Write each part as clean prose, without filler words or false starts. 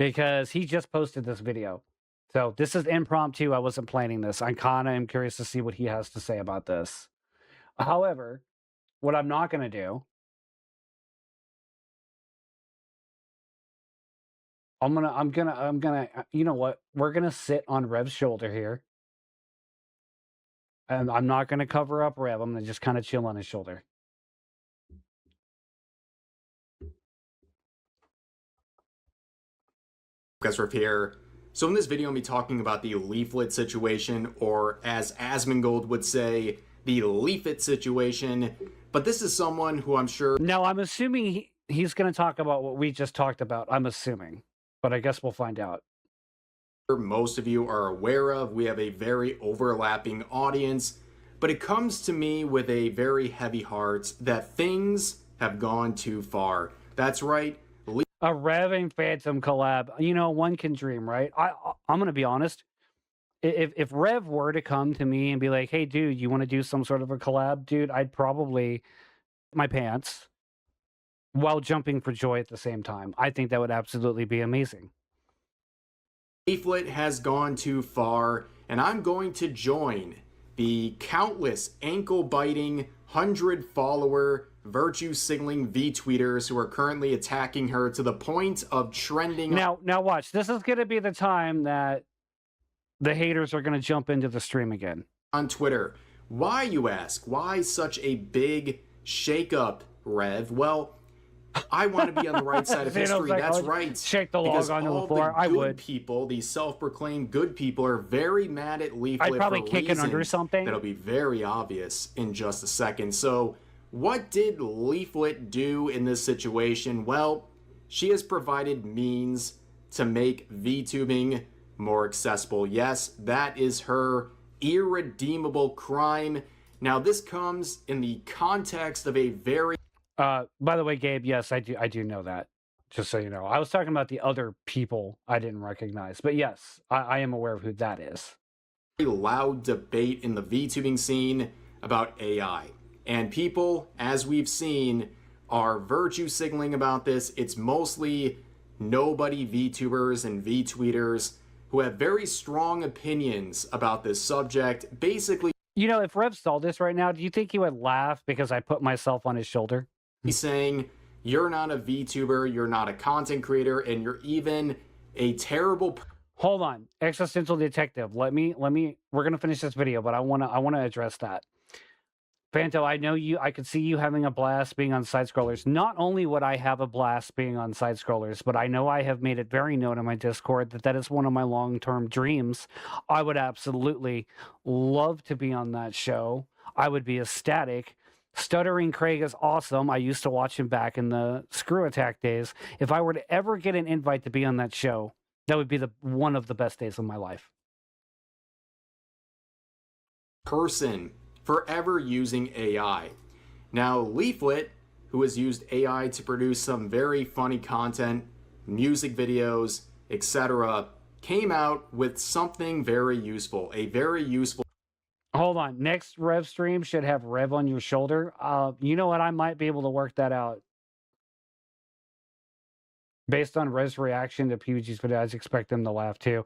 because he just posted this video. So this is impromptu. I wasn't planning this. I kind of am curious to see what he has to say about this. However, what I'm not going to do, you know what? We're going to sit on Rev's shoulder here. And I'm not going to cover up Rev. I'm going to just kind of chill on his shoulder. Parrot.Rev here. So in this video, I'm going to be talking about the Leaflit situation, or as Asmongold would say, the Leafit situation. But this is someone who I'm sure... Now, I'm assuming he's going to talk about what we just talked about. I'm assuming. But I guess we'll find out. Most of you are aware of. We have a very overlapping audience. But it comes to me with a very heavy heart that things have gone too far. That's right. A Rev and Phantom collab. You know, one can dream, right? I'm going to be honest. If Rev were to come to me and be like, hey, dude, you want to do some sort of a collab? Dude, I'd probably my pants while jumping for joy at the same time. I think that would absolutely be amazing. Leaflit has gone too far, and I'm going to join the countless ankle-biting, 100-follower, virtue-signaling V-tweeters who are currently attacking her to the point of trending. Now watch. This is going to be the time that the haters are going to jump into the stream again. On Twitter. Why, you ask? Why such a big shakeup, Rev? Well, I want to be on the right side of history. That's right. Shake the log onto the floor. I would. People, these self-proclaimed good people, are very mad at Leaflit. I'd probably kick it under something. That'll be very obvious in just a second. So, what did Leaflit do in this situation? Well, she has provided means to make VTubing more accessible. Yes, that is her irredeemable crime. Now, this comes in the context of a very... by the way, Gabe, yes, I do know that. Just so you know. I was talking about the other people I didn't recognize. But yes, I am aware of who that is. Very loud debate in the VTubing scene about AI. And people, as we've seen, are virtue signaling about this. It's mostly nobody VTubers and VTweeters who have very strong opinions about this subject. Basically, you know, if Rev saw this right now, do you think he would laugh because I put myself on his shoulder? He's saying, you're not a VTuber, you're not a content creator, and you're even a terrible... Hold on, existential detective. We're gonna finish this video, but I wanna address that. Phanto, I know you. I could see you having a blast being on side scrollers. Not only would I have a blast being on side scrollers, but I know I have made it very known in my Discord that is one of my long-term dreams. I would absolutely love to be on that show. I would be ecstatic. Stuttering Craig is awesome. I used to watch him back in the Screw Attack days. If I were to ever get an invite to be on that show, that would be one of the best days of my life. Person forever using AI. Now, Leaflit, who has used AI to produce some very funny content, music videos, etc., came out with something very useful. A very useful... Hold on. Next Rev stream should have Rev on your shoulder. You know what? I might be able to work that out. Based on Rev's reaction to PUBG's video, I expect him to laugh too.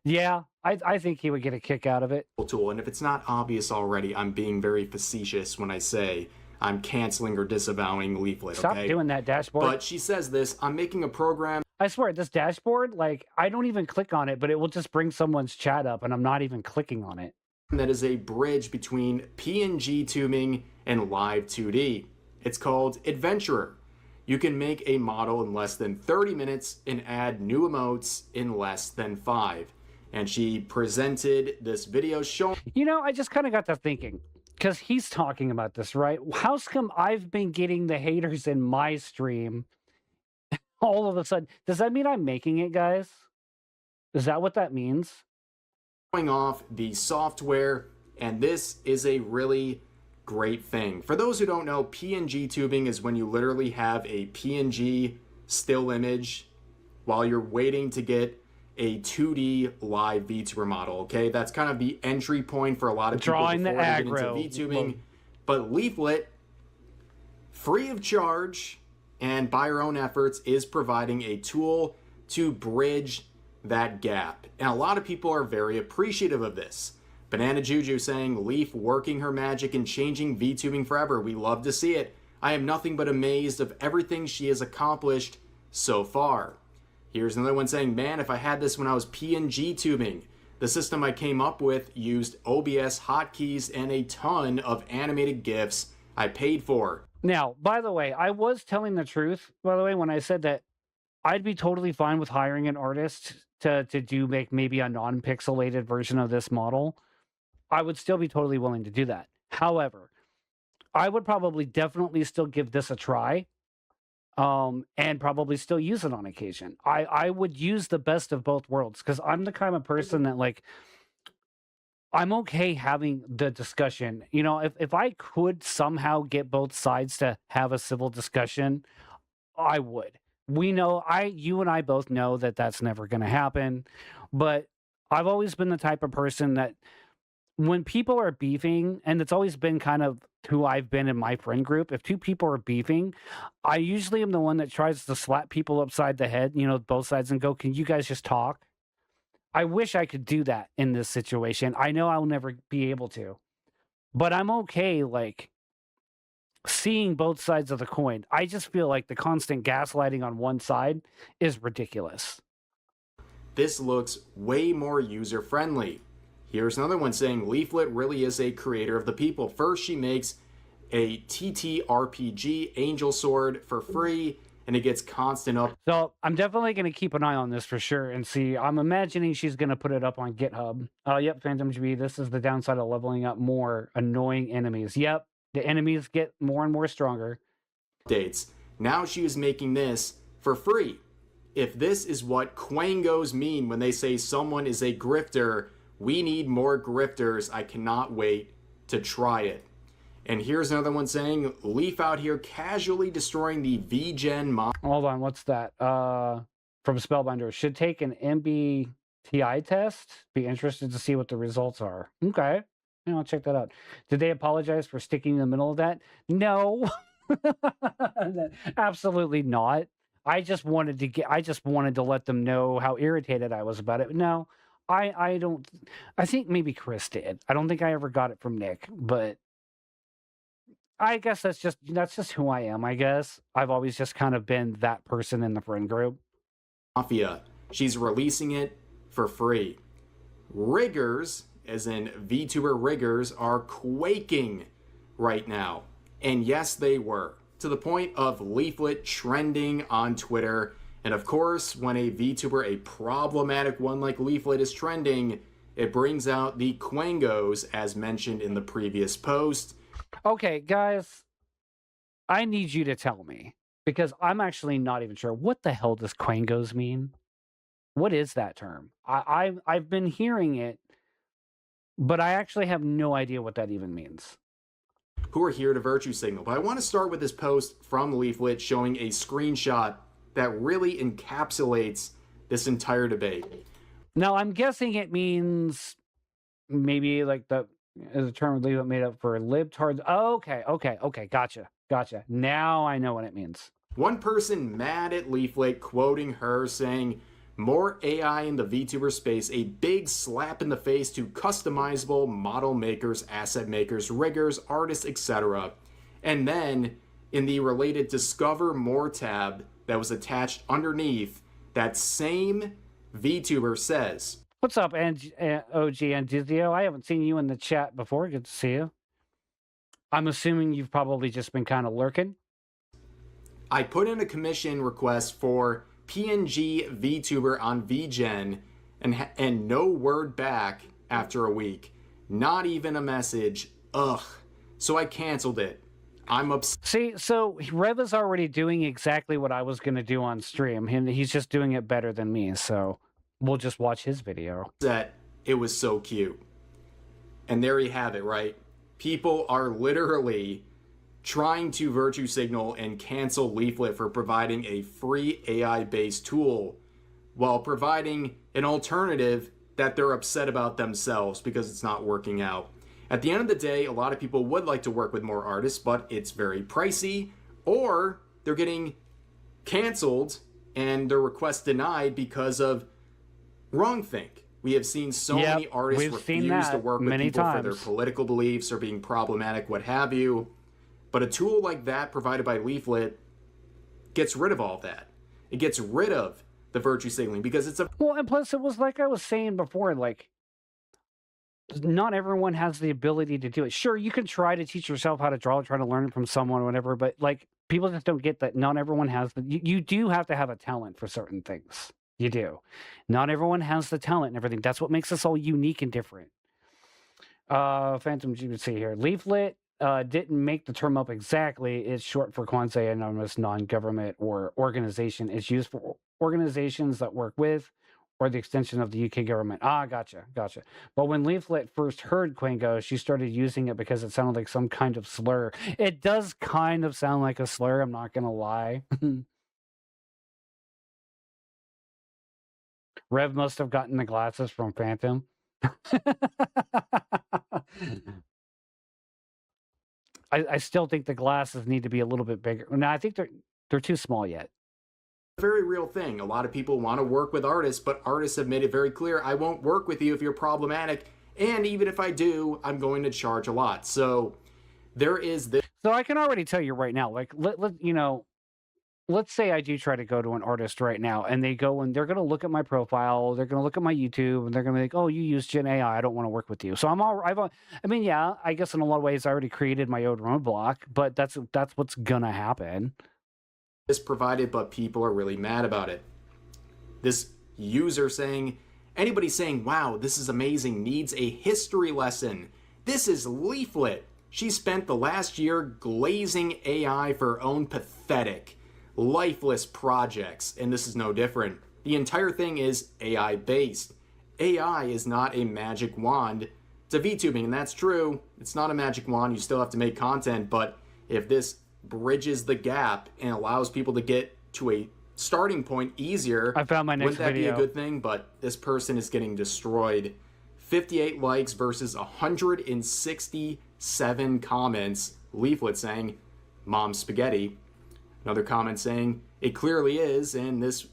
Yeah, I think he would get a kick out of it. Tool, and if it's not obvious already, I'm being very facetious when I say I'm canceling or disavowing Leaflit. Stop doing that, dashboard. But she says this, I'm making a program. I swear, this dashboard, like, I don't even click on it, but it will just bring someone's chat up, and I'm not even clicking on it. That is a bridge between PNG tubing and live 2D. It's called Adventurer. You can make a model in less than 30 minutes and add new emotes in less than 5. And she presented this video showing... You know, I just kind of got to thinking, because he's talking about this, right? How's come I've been getting the haters in my stream all of a sudden? Does that mean I'm making it, guys? Is that what that means? Showing off the software, and this is a really great thing. For those who don't know, PNG tubing is when you literally have a PNG still image while you're waiting to get a 2D live VTuber model, okay? That's kind of the entry point for a lot of people drawing the before they get aggro into VTubing. But Leaflit, free of charge and by her own efforts, is providing a tool to bridge that gap. And a lot of people are very appreciative of this. Banana Juju saying, Leaf working her magic and changing VTubing forever. We love to see it. I am nothing but amazed of everything she has accomplished so far. Here's another one saying, man, if I had this when I was PNG tubing, the system I came up with used OBS hotkeys and a ton of animated GIFs I paid for. Now, by the way, I was telling the truth, by the way, when I said that I'd be totally fine with hiring an artist to make maybe a non-pixelated version of this model. I would still be totally willing to do that. However, I would probably definitely still give this a try, and probably still use it on occasion. I would use the best of both worlds, because I'm the kind of person that, like, I'm okay having the discussion. You know, if I could somehow get both sides to have a civil discussion, I would. We know, you and I both know that that's never going to happen, but I've always been the type of person that when people are beefing, and it's always been kind of who I've been in my friend group, if two people are beefing, I usually am the one that tries to slap people upside the head, you know, both sides, and go, can you guys just talk? I wish I could do that in this situation. I know I'll never be able to, but I'm okay, like, seeing both sides of the coin. I just feel like the constant gaslighting on one side is ridiculous. This looks way more user-friendly. Here's another one saying, Leaflit really is a creator of the people. First, she makes a TTRPG Angel Sword for free, and it gets constant up. So I'm definitely going to keep an eye on this for sure and see. I'm imagining she's going to put it up on GitHub. Yep, Phantom GB, this is the downside of leveling up more annoying enemies. Yep, the enemies get more and more stronger. Updates. Now she is making this for free. If this is what Quangos mean when they say someone is a grifter, we need more grifters. I cannot wait to try it. And here's another one saying, Leaf out here casually destroying the VGen mod. Hold on, what's that? From Spellbinder. Should take an MBTI test. Be interested to see what the results are. Okay. Yeah, I'll check that out. Did they apologize for sticking in the middle of that? No. Absolutely not. I just wanted to let them know how irritated I was about it. No, I don't. I think maybe Chris did. I don't think I ever got it from Nick, but I guess that's just who I am, I guess. I've always just kind of been that person in the friend group. Mafia. She's releasing it for free. Riggers, as in VTuber riggers, are quaking right now. And yes, they were. To the point of Leaflit trending on Twitter. And of course, when a VTuber, a problematic one like Leaflit, is trending, it brings out the Quangos, as mentioned in the previous post. Okay, guys, I need you to tell me, because I'm actually not even sure. What the hell does Quangos mean? What is that term? I've been hearing it, but I actually have no idea what that even means. Who are here to virtue signal. But I want to start with this post from Leaflit showing a screenshot that really encapsulates this entire debate. Now, I'm guessing it means maybe like is a term Leaflit made up for libtards. Oh, okay, gotcha. Now I know what it means. One person mad at Leaflit, quoting her, saying, more AI in the VTuber space, a big slap in the face to customizable model makers, asset makers, riggers, artists, etc. And then, in the related Discover More tab that was attached underneath, that same VTuber says, what's up, OG Andizio? I haven't seen you in the chat before. Good to see you. I'm assuming you've probably just been kind of lurking. I put in a commission request for PNG VTuber on VGen and no word back after a week. Not even a message. Ugh. So I canceled it. I'm upset. See, so Rev is already doing exactly what I was going to do on stream. He's just doing it better than me, so we'll just watch his video. It was so cute. And there you have it, right? People are literally trying to virtue signal and cancel Leaflit for providing a free AI-based tool while providing an alternative that they're upset about themselves because it's not working out. At the end of the day, a lot of people would like to work with more artists, but it's very pricey, or they're getting canceled and their request denied because of wrongthink. We have seen so many artists refuse to work with people for their political beliefs or being problematic, what have you. But a tool like that provided by Leaflit gets rid of all of that. It gets rid of the virtue signaling because it's a... Well, and plus it was like I was saying before, like, not everyone has the ability to do it. Sure, you can try to teach yourself how to draw, try to learn it from someone or whatever, but like people just don't get that. Not everyone has the... You do have to have a talent for certain things. You do. Not everyone has the talent and everything. That's what makes us all unique and different. Phantom GBC here. Leaflit didn't make the term up exactly. It's short for quasi-anonymous non-government or organization. It's used for organizations that work with or the extension of the UK government. Ah, gotcha. But when Leaflit first heard Quango, she started using it because it sounded like some kind of slur. It does kind of sound like a slur, I'm not going to lie. Rev must have gotten the glasses from Phantom. I still think the glasses need to be a little bit bigger. No, I think they're too small yet. Very real thing. A lot of people want to work with artists, but artists have made it very clear, I won't work with you if you're problematic, and even if I do, I'm going to charge a lot. So there is this. So I can already tell you right now, like, let's say I do try to go to an artist right now, and they go and they're going to look at my profile, they're going to look at my YouTube, and they're going to be like, oh, you use Gen AI, I don't want to work with you. So yeah, I guess in a lot of ways I already created my own roadblock, but that's what's going to happen. This provided, but people are really mad about it. This user saying, anybody saying, wow, this is amazing, needs a history lesson. This is Leaflit. She spent the last year glazing AI for her own pathetic, lifeless projects, and this is no different. The entire thing is AI based. AI is not a magic wand to VTubing, and that's true. It's not a magic wand, you still have to make content, but if this bridges the gap and allows people to get to a starting point easier, I found my next wouldn't that video. be a good thing? But this person is getting destroyed. 58 likes versus 167 comments. Leaflit saying, Mom Spaghetti. Another comment saying, it clearly is, and this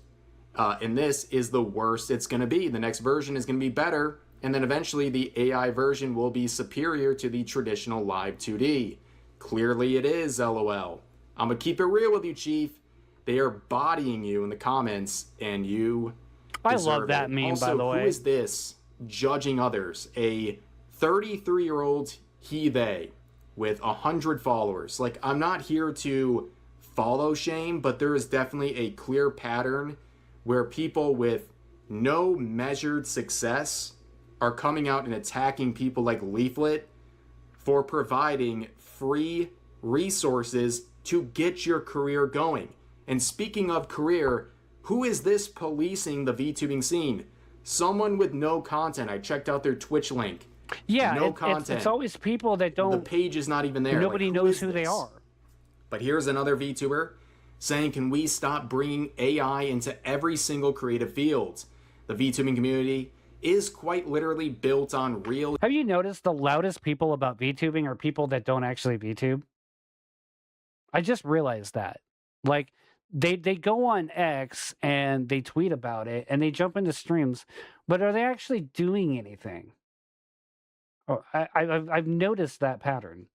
is the worst it's going to be. The next version is going to be better, and then eventually the AI version will be superior to the traditional live 2D. Clearly it is, LOL. I'm going to keep it real with you, Chief. They are bodying you in the comments, and you I love that meme, also, by the way. Who is this judging others? A 33-year-old he-they with 100 followers. Like, I'm not here to follow shame, but there is definitely a clear pattern where people with no measured success are coming out and attacking people like Leaflit for providing free resources to get your career going. And speaking of career, who is this policing the VTubing scene? Someone with no content. I checked out their Twitch link. Yeah, no content. It's always people that don't... The page is not even there. Nobody knows who they are. But here's another VTuber saying, can we stop bringing AI into every single creative field? The VTubing community is quite literally built on real... Have you noticed the loudest people about VTubing are people that don't actually VTube? I just realized that. Like, they go on X and they tweet about it and they jump into streams, but are they actually doing anything? Oh, I've noticed that pattern.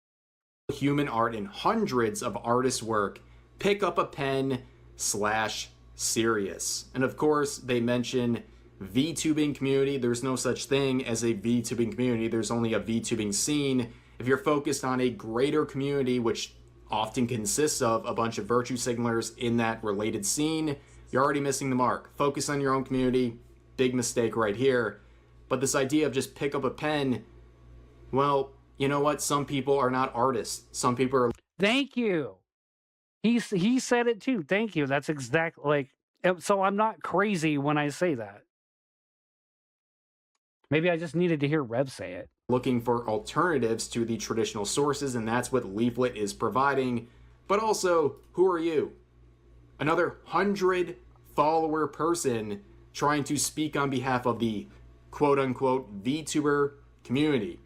Human art and hundreds of artists' work. Pick up a pen / serious. And of course, they mention VTubing community. There's no such thing as a VTubing community. There's only a VTubing scene. If you're focused on a greater community, which often consists of a bunch of virtue signalers in that related scene, you're already missing the mark. Focus on your own community. Big mistake right here. But this idea of just pick up a pen, well, you know what? Some people are not artists. Some people are... Thank you. He said it too. Thank you. That's exactly like... So I'm not crazy when I say that. Maybe I just needed to hear Rev say it. Looking for alternatives to the traditional sources, and that's what Leaflit is providing. But also, who are you? Another 100-follower person trying to speak on behalf of the quote-unquote VTuber community.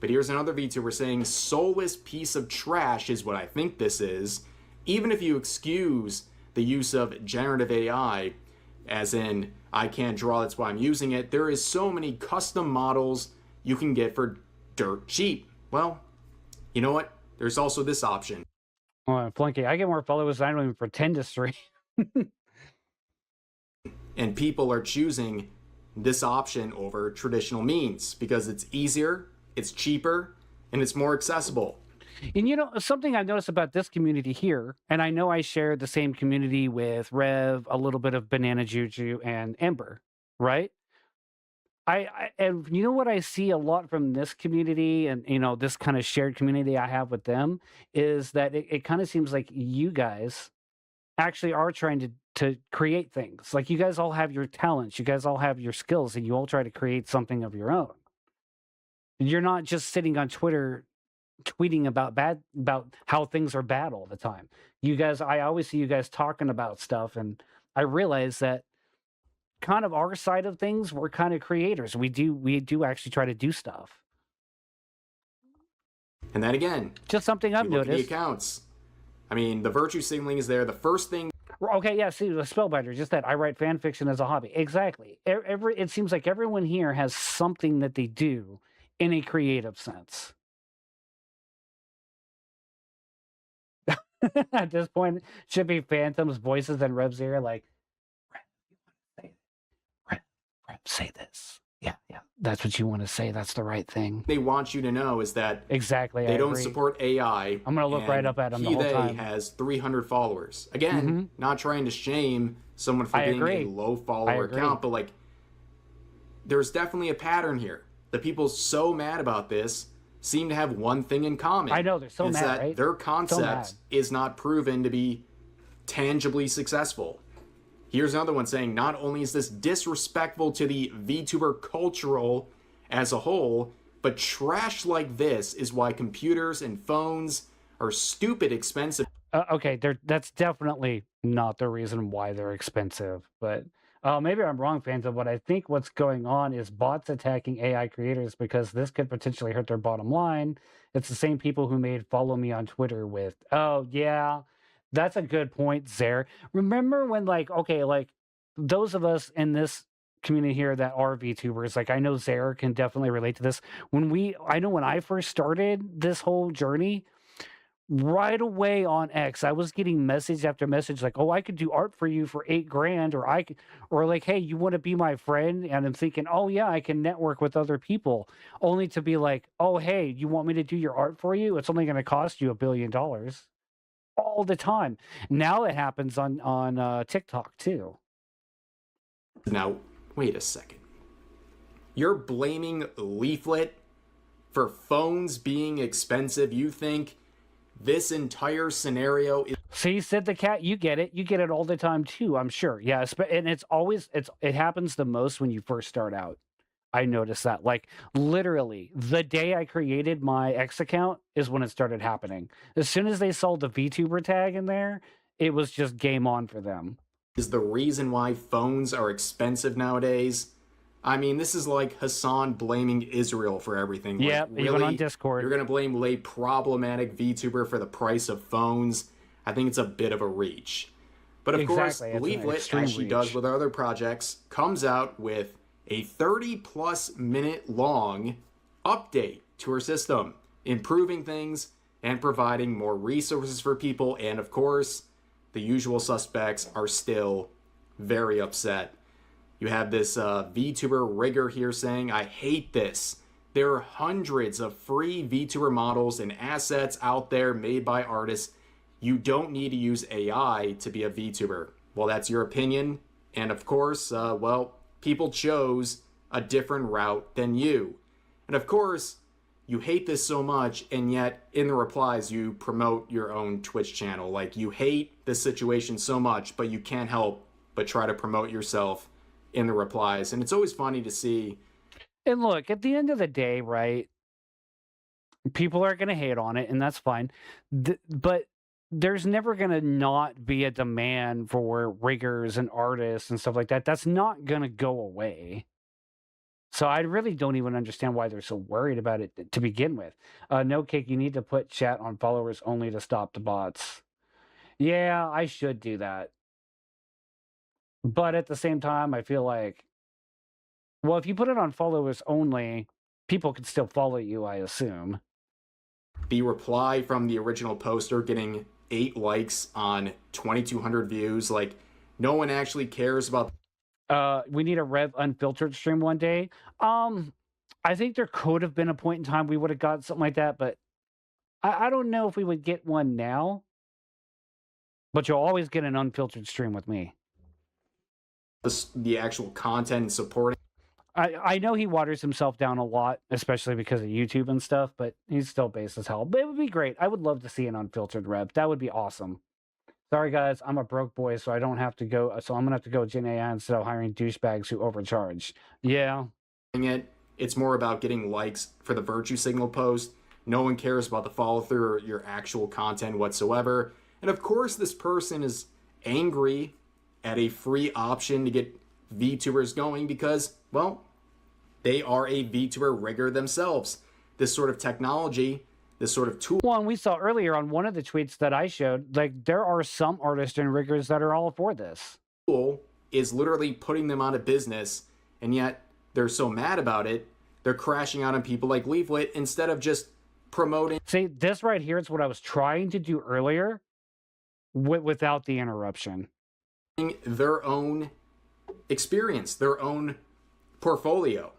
But here's another VTuber saying, soulless piece of trash is what I think this is. Even if you excuse the use of generative AI, as in I can't draw, that's why I'm using it, there is so many custom models you can get for dirt cheap. Well, you know what? There's also this option. Oh, Flunky, I get more followers than I don't even pretend to stream. And people are choosing this option over traditional means because it's easier, it's cheaper, and it's more accessible. And you know, something I've noticed about this community here, and I know I share the same community with Rev, a little bit of Banana Juju, and Ember, right? And you know what I see a lot from this community and you know this kind of shared community I have with them is that it kind of seems like you guys actually are trying to create things. Like you guys all have your talents, you guys all have your skills, and you all try to create something of your own. You're not just sitting on Twitter tweeting about how things are bad all the time. You guys, I always see you guys talking about stuff, and I realize that kind of our side of things, we're kind of creators. We do actually try to do stuff. And then again, Just something I've you look at the noticed. accounts. I mean, the virtue signaling is there. The first thing Okay, yeah, see, the Spellbinder, just that I write fan fiction as a hobby. Exactly. It seems like everyone here has something that they do in a creative sense. At this point, should be Phantom's voices and Rev's ear, like, Rev, say this. Yeah, that's what you want to say. That's the right thing. they want you to know is that Exactly. they I don't agree. support AI. I'm gonna look right up at him the whole He time. has 300 followers. Again, not trying to shame someone for I being agree. a low I follower agree. account, but like, there's definitely a pattern here. The people so mad about this seem to have one thing in common. I know, they're so it's mad, that right? their So concept mad. is not proven to be tangibly successful. Here's another one saying, not only is this disrespectful to the VTuber cultural as a whole, but trash like this is why computers and phones are stupid expensive. Okay, that's definitely not the reason why they're expensive. But maybe I'm wrong, Phantom. But I think what's going on is bots attacking AI creators because this could potentially hurt their bottom line. It's the same people who made Follow Me on Twitter with, oh, yeah, that's a good point, Zer. Remember when, like, okay, like those of us in this community here that are VTubers, like I know Zer can definitely relate to this. I know when I first started this whole journey, right away on X, I was getting message after message like, "Oh, I could do art for you for 8 grand," or or like, "Hey, you want to be my friend?" And I'm thinking, "Oh yeah, I can network with other people," only to be like, "Oh hey, you want me to do your art for you? It's only going to cost you $1 billion." All the time. Now it happens on TikTok too. Now, wait a second. You're blaming Leaflit for phones being expensive. You think this entire scenario is See, Sid the cat, you get it. You get it all the time too, I'm sure. Yeah, and it happens the most when you first start out. I noticed that. Like literally, the day I created my X account is when it started happening. As soon as they saw the VTuber tag in there, it was just game on for them. the reason why phones are expensive nowadays. I mean, this is like Hassan blaming Israel for everything. Like, Yeah, even on Discord. You're gonna blame a problematic VTuber for the price of phones? I think it's a bit of a reach. But of Exactly, course, it's an Leaflit, extreme as she reach. does with our other projects, comes out with a 30+ minute long update to her system, improving things and providing more resources for people. And of course, the usual suspects are still very upset. You have this VTuber rigger here saying, I hate this. There are hundreds of free VTuber models and assets out there made by artists. You don't need to use AI to be a VTuber. Well, that's your opinion. And of course, well, people chose a different route than you. And of course, you hate this so much, and yet in the replies, you promote your own Twitch channel. Like, you hate this situation so much, but you can't help but try to promote yourself in the replies. And it's always funny to see. And look, at the end of the day, right? People are going to hate on it, and that's fine. But there's never going to not be a demand for riggers and artists and stuff like that. That's not going to go away. So I really don't even understand why they're so worried about it to begin with. No Cake, you need to put chat on followers only to stop the bots. Yeah, I should do that. But at the same time, I feel like, well, if you put it on followers only, people could still follow you, I assume. The reply from the original poster getting 8 likes on 2,200 views. Like, no one actually cares about. We need a Rev unfiltered stream one day. I think there could have been a point in time we would have got something like that, but I don't know if we would get one now. But you'll always get an unfiltered stream with me. The actual content and supporting. I know he waters himself down a lot, especially because of YouTube and stuff, but he's still base as hell. But it would be great. I would love to see an unfiltered Rev. That would be awesome. Sorry, guys, I'm a broke boy, so I don't have to go. So I'm going to have to go Gen AI instead of hiring douchebags who overcharge. Yeah. It's more about getting likes for the virtue signal post. No one cares about the follow through or your actual content whatsoever. And of course, this person is angry at a free option to get VTubers going because, well, they are a VTuber rigger themselves. This sort of technology, this sort of tool. Well, and we saw earlier on one of the tweets that I showed, like, there are some artists and riggers that are all for this. Is literally putting them out of business, and yet they're so mad about it, they're crashing out on people like Leaflit instead of just promoting. See, this right here is what I was trying to do earlier without the interruption. Their own experience, their own portfolio.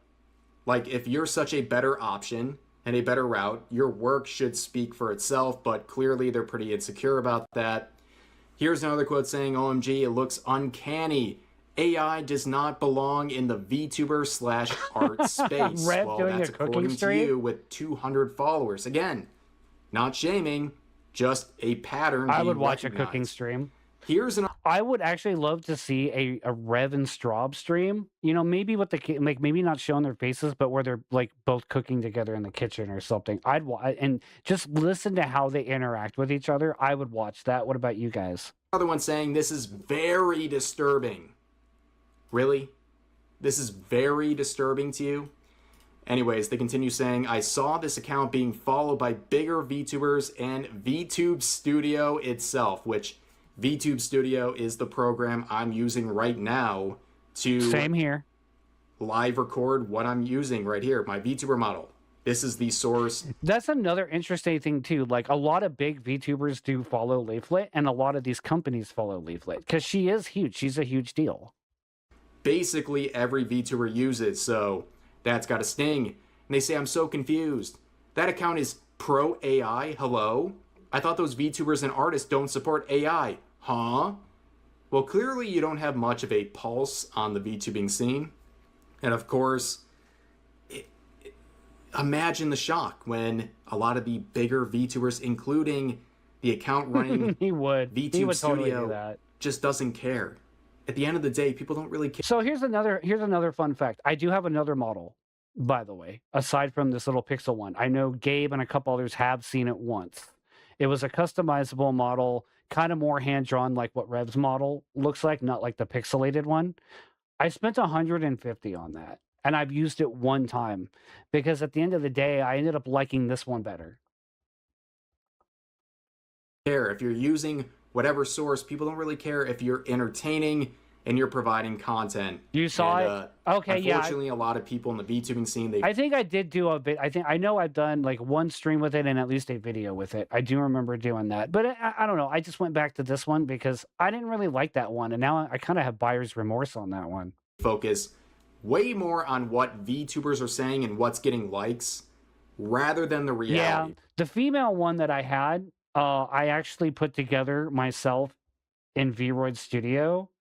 Like, if you're such a better option and a better route, your work should speak for itself, but clearly they're pretty insecure about that. Here's another quote saying, OMG, it looks uncanny. AI does not belong in the VTuber / art space. Rev well, doing that's a cooking according stream? to you with 200 followers. Again, not shaming, just a pattern. I would watch a cooking stream. Here's an. I would actually love to see a Rev and Straub stream. You know, maybe with the like, maybe not showing their faces, but where they're like both cooking together in the kitchen or something. And just listen to how they interact with each other. I would watch that. What about you guys? Another one saying this is very disturbing. Really? This is very disturbing to you? Anyways, they continue saying, I saw this account being followed by bigger VTubers and VTube Studio itself, which VTube Studio is the program I'm using right now to Same here. Live record what I'm using right here, my VTuber model. This is the source. That's another interesting thing too. Like, a lot of big VTubers do follow Leaflit, and a lot of these companies follow Leaflit because she is huge. She's a huge deal. Basically, every VTuber uses, so that's got a sting. And they say, I'm so confused. That account is pro AI? Hello? I thought those VTubers and artists don't support AI. Huh? Well, clearly you don't have much of a pulse on the VTubing scene. And of course, imagine the shock when a lot of the bigger VTubers, including the account running VTube Studio, totally do that. Just doesn't care. At the end of the day, people don't really care. So here's another fun fact. I do have another model, by the way, aside from this little pixel one. I know Gabe and a couple others have seen it once. It was a customizable model, kind of more hand-drawn like what Rev's model looks like, not like the pixelated one. I spent $150 on that, and I've used it one time because at the end of the day, I ended up liking this one better. If you're using whatever source, people don't really care if you're entertaining and you're providing content. You saw it? Okay, yeah. Unfortunately, a lot of people in the VTubing scene, I think I did do a bit. I know I've done like one stream with it and at least a video with it. I do remember doing that. But I don't know. I just went back to this one because I didn't really like that one. And now I kind of have buyer's remorse on that one. Focus way more on what VTubers are saying and what's getting likes rather than the reality. Yeah, the female one that I had, I actually put together myself in VRoid Studio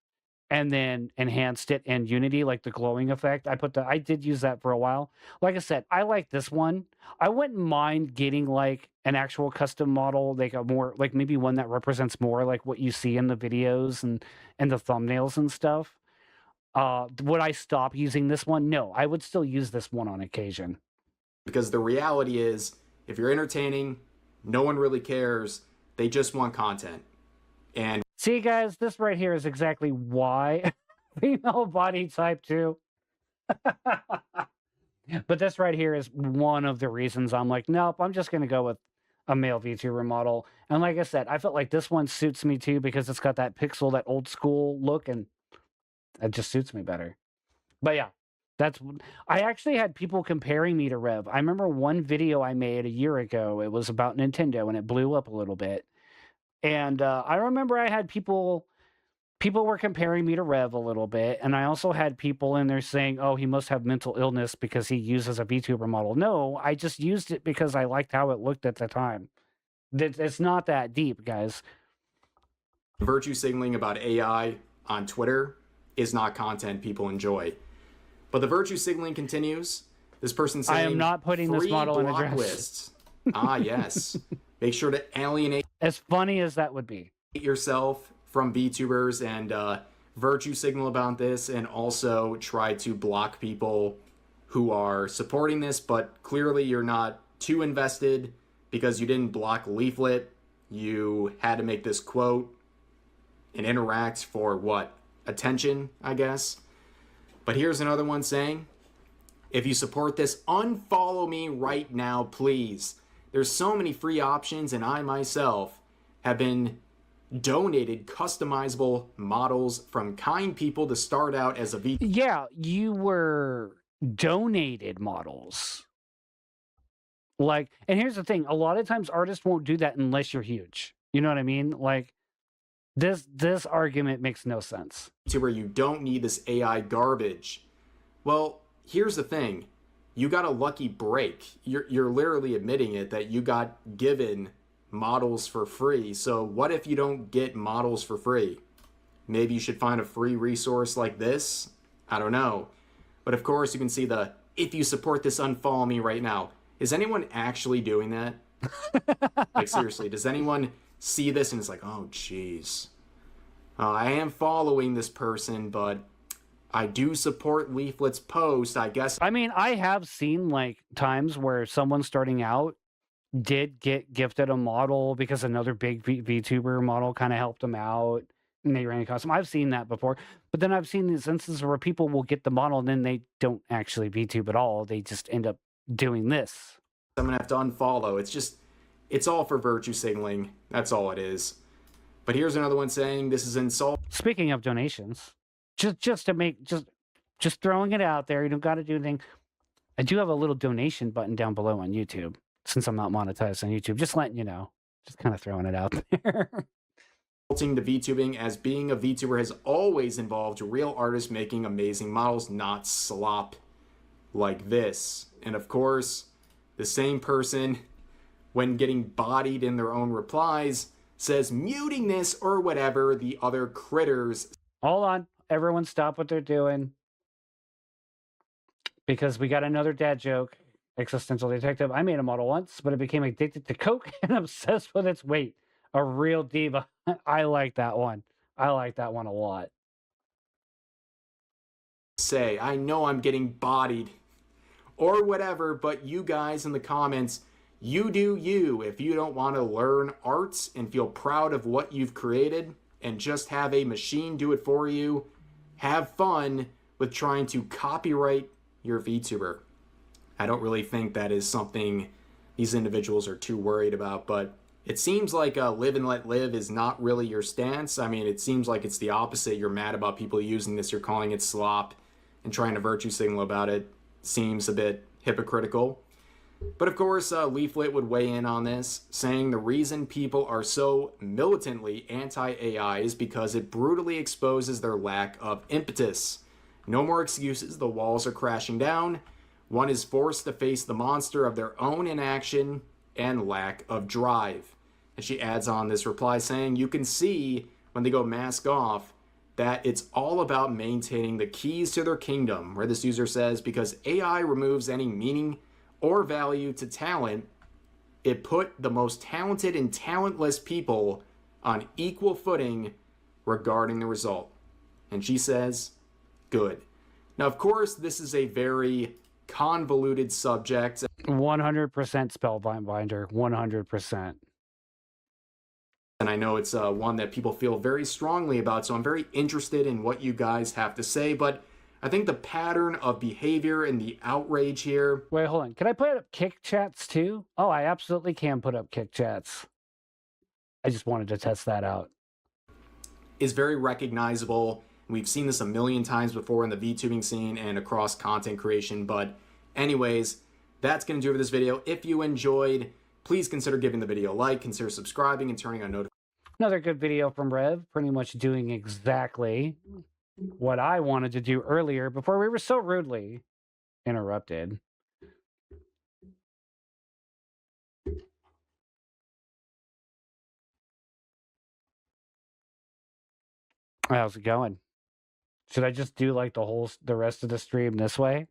and then enhanced it in Unity, like the glowing effect. I did use that for a while. Like I said, I like this one. I wouldn't mind getting like an actual custom model, like a more, like maybe one that represents more like what you see in the videos and the thumbnails and stuff. Would I stop using this one? No, I would still use this one on occasion. Because the reality is, if you're entertaining, no one really cares. They just want content. And see, guys, this right here is exactly why female body type 2. But this right here is one of the reasons I'm like, nope, I'm just going to go with a male VTuber model. And like I said, I felt like this one suits me too because it's got that pixel, that old school look, and That just suits me better. But yeah, I actually had people comparing me to Rev. I remember one video I made a year ago. It was about Nintendo, and it blew up a little bit. And I remember I had people were comparing me to Rev a little bit, and I also had people in there saying, "Oh, he must have mental illness because he uses a VTuber model." No, I just used it because I liked how it looked at the time. It's not that deep, guys. Virtue signaling about AI on Twitter is not content people enjoy. But the virtue signaling continues. This person saying, I am not putting this model in a block dress. lists. Ah, yes. Make sure to alienate As funny as that would be. yourself from VTubers and virtue signal about this, and also try to block people who are supporting this, but clearly you're not too invested because you didn't block Leaflit. You had to make this quote and interact for what? Attention, I guess. But here's another one saying, if you support this, unfollow me right now, please. There's so many free options, and I myself have been donated customizable models from kind people to start out as a VTuber. Yeah, you were donated models. Like, and here's the thing, a lot of times artists won't do that unless you're huge. You know what I mean? Like, this argument makes no sense. To where you don't need this AI garbage. Well, here's the thing. You got a lucky break. You're literally admitting it, that you got given models for free. So what if you don't get models for free? Maybe you should find a free resource like this? I don't know. But of course, you can see the, if you support this, unfollow me right now. Is anyone actually doing that? Like, seriously, does anyone see this and it's like, oh, jeez. I am following this person, but I do support Leaflit's post, I guess. I mean, I have seen, like, times where someone starting out did get gifted a model because another big VTuber model kind of helped them out, and they ran a custom. I've seen that before. But then I've seen these instances where people will get the model and then they don't actually VTube at all. They just end up doing this. I'm gonna have to unfollow. It's all for virtue signaling. That's all it is. But here's another one saying this is insult. Speaking of donations, just to make just throwing it out there. You don't got to do anything. I do have a little donation button down below on YouTube since I'm not monetized on YouTube. Just letting you know. Just kind of throwing it out there. Insulting to VTubing, as being a VTuber has always involved real artists making amazing models, not slop like this. And of course, the same person, when getting bodied in their own replies, says muting this or whatever the other critters. Hold on. Everyone stop what they're doing. Because we got another dad joke. Existential detective. I made a model once, but it became addicted to coke and obsessed with its weight. A real diva. I like that one. I like that one a lot. Say, I know I'm getting bodied or whatever, but you guys in the comments, you do you. If you don't want to learn arts and feel proud of what you've created and just have a machine do it for you, have fun with trying to copyright your VTuber. I don't really think that is something these individuals are too worried about, but it seems like live and let live is not really your stance. I mean, it seems like it's the opposite. You're mad about people using this, you're calling it slop, and trying to virtue signal about it seems a bit hypocritical. But of course, Leaflit would weigh in on this, saying the reason people are so militantly anti-AI is because it brutally exposes their lack of impetus. No more excuses, the walls are crashing down. One is forced to face the monster of their own inaction and lack of drive. And she adds on this reply saying, you can see when they go mask off that it's all about maintaining the keys to their kingdom, where this user says, because AI removes any meaning or value to talent, it put the most talented and talentless people on equal footing regarding the result. And she says, good. Now, of course, this is a very convoluted subject. 100% spellbinder. 100%. And I know it's one that people feel very strongly about, so I'm very interested in what you guys have to say. But I think the pattern of behavior and the outrage here... Wait, hold on. Can I put up kick chats too? Oh, I absolutely can put up kick chats. I just wanted to test that out. ...is very recognizable. We've seen this a million times before in the VTubing scene and across content creation. But anyways, that's going to do it for this video. If you enjoyed, please consider giving the video a like, consider subscribing, and turning on notifications. Another good video from Rev, pretty much doing exactly what I wanted to do earlier before we were so rudely interrupted. How's it going? Should I just do like the rest of the stream this way?